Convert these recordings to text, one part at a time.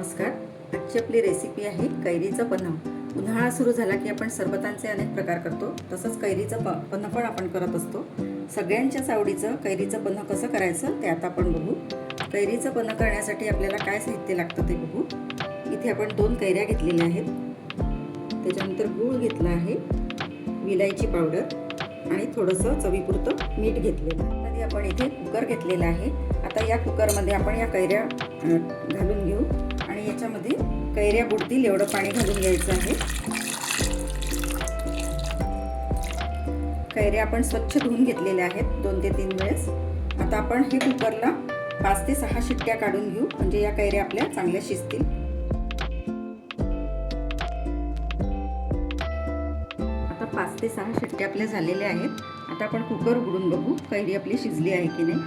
नमस्कार. आजची आपली रेसिपी आहे कैरीचं पन्ह. उन्हाळा सुरू झाला की आपण सरबतांचे अनेक प्रकार करतो, तसंच कैरीचं पन्ह पण आपण करत असतो. सगळ्यांच्याच आवडीचं कैरीचं पन्ह कसं करायचं ते आता आपण बघू. कैरीचं पन्ह करण्यासाठी आपल्याला काय साहित्य लागतं ते बघू. इथे आपण 2 कैऱ्या घेतलेल्या आहेत, त्याच्यानंतर गूळ घेतला आहे, विलायची पावडर आणि थोडंसं चवीपुरतं मीठ घेतलेलं आहे. आधी आपण इथे कुकर घेतलेला आहे. आता या कुकरमध्ये आपण या कैऱ्या घालून घेऊ आणि याच्यामध्ये कैऱ्या बुडतील एवढं पाणी घालून घ्यायचं आहे. कैऱ्या आपण स्वच्छ धुवून घेतलेल्या आहेत 2 ते 3 वेळेस. आता आपण हे कुकरला 5 ते 6 शिट्ट्या काढून घेऊ, म्हणजे या कैऱ्या आपल्या चांगल्या शिजतील. आता 5 ते 6 शिट्ट्या आपल्या झालेल्या आहेत. आता आपण कुकर उघडून बघू कैरी आपली शिजली आहे की नाही.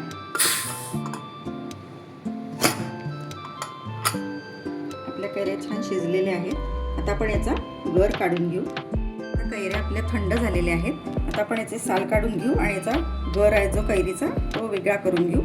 आपल्या कैऱ्या छान शिजलेल्या आहेत. आता आपण याचा गर काढून घेऊ. आता कैऱ्या आपल्या थंड झालेल्या आहेत. आता आपण याचे साल काढून घेऊ आणि याचा गर आहे जो कैरीचा तो वेगळा करून घेऊ.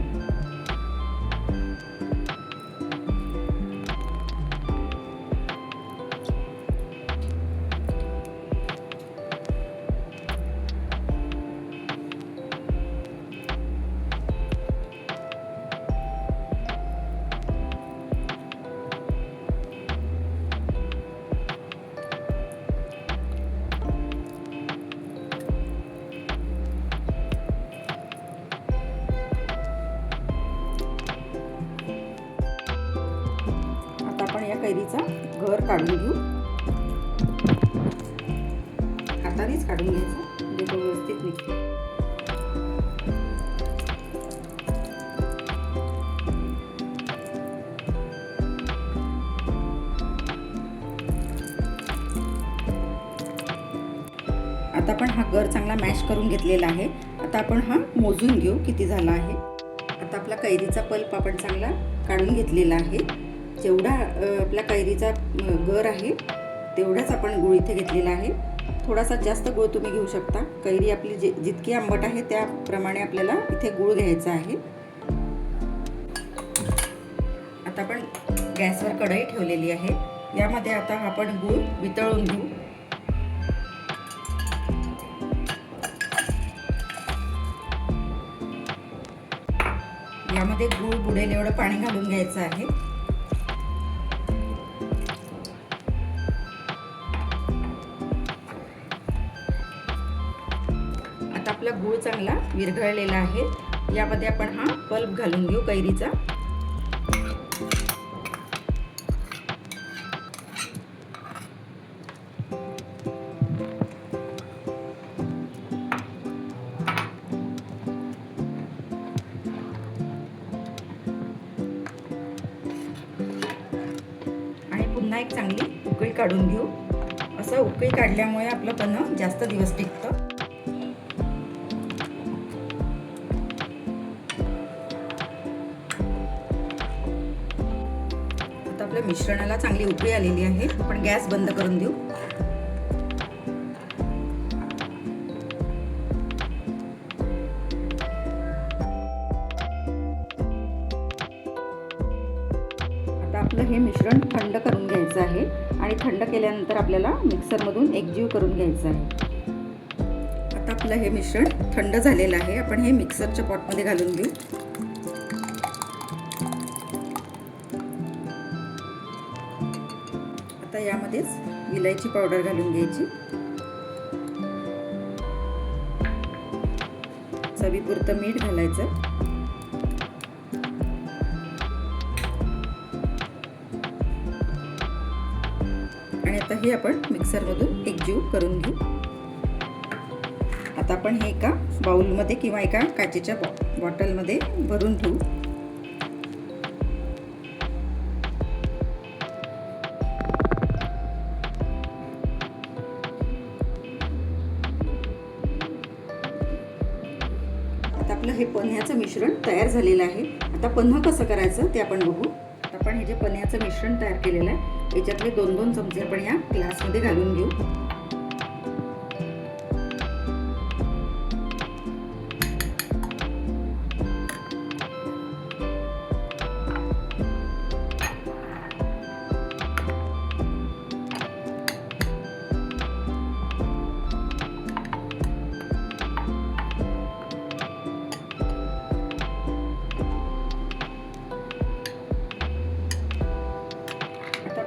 आपण या कैरीचा गर काढून घेऊ. हातानेच काढून घ्यायचा म्हणजे तो व्यवस्थित निघतो. आता आपण हा गर चांगला मॅश करून घेतलेला आहे. आता आपण हा मोजून घेऊ किती झाला आहे. आता आपला कैरीचा पल्प आपण चांगला काढून घेतलेला आहे. जेवढा आपल्या कैरीचा गर आहे तेवढाच आपण गूळ इथे घेतलेला आहे. थोडासा जास्त गूळ तुम्ही घेऊ शकता. कैरी आपली जितकी आंबट आहे त्याप्रमाणे आपल्याला इथे गूळ घ्यायचा आहे. आता आपण गॅसवर कढई ठेवलेली आहे. यामध्ये आता आपण गूळ वितळून घेऊ. यामध्ये गूळ बुडेल एवढं पाणी घालून घ्यायचं आहे. आता आपला गूळ चांगला विरघळलेला आहे. यामध्ये आपण हा पल्प घालून घेऊ कैरीचा. आणि पुन्हा एक चांगली उकळी काढून घेऊ. असं उकळी काढल्यामुळे आपलं पन्ह जास्त दिवस टिकतं. आपल्या मिश्रणाला चांगली उकळी आलेली आहे. आपण गॅस बंद करून देऊ. आता आपलं हे मिश्रण थंड करून घ्यायचं आहे आणि थंड केल्यानंतर आपल्याला मिक्सरमधून एकजीव करून घ्यायचं आहे. आता आपलं हे मिश्रण थंड झालेलं आहे. आपण हे मिक्सरच्या पॉटमध्ये घालून घेऊ. आता यामध्येच विलायची पावडर घालून घ्यायची. चवीपुरतं मीठ घालायचं. आणि आता हे आपण मिक्सरमधून एकजीव करून घेऊ. आता आपण हे एका बाउलमध्ये किंवा एका काचेच्या बॉटलमध्ये भरून ठेवू. आपलं हे पन्ह्याचं मिश्रण तयार झालेलं आहे. आता पन्ह कसं करायचं ते आपण बघू. आपण हे जे पन्ह्याचं मिश्रण तयार केलेलं आहे याच्यातले 2-2 चमचे आपण या ग्लासमध्ये घालून घेऊ.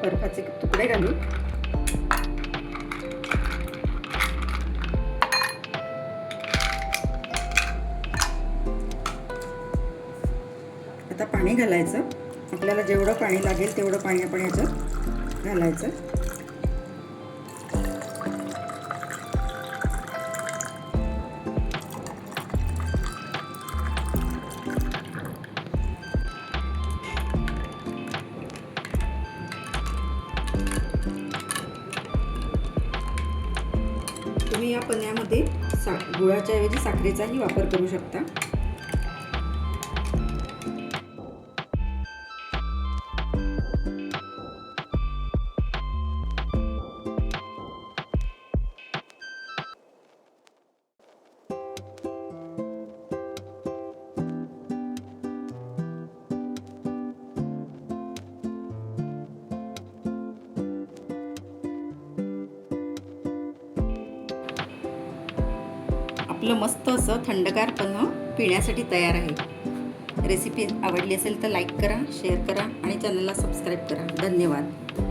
बर्फाचे तुकडे घालू. आता पाणी घालायचं. आपल्याला जेवढं पाणी लागेल तेवढं पाणी आपण याच्यात घालायचं. तुम्ही या पन्ह्यामध्ये गुळाच्या ऐवजी साखरेचाही वापर करू शकता. आपलं मस्त असं थंडगार पन्ह पिण्यासाठी तयार आहे. रेसिपी आवडली असेल तर लाईक करा, शेअर करा आणि चॅनलला सबस्क्राईब करा. धन्यवाद.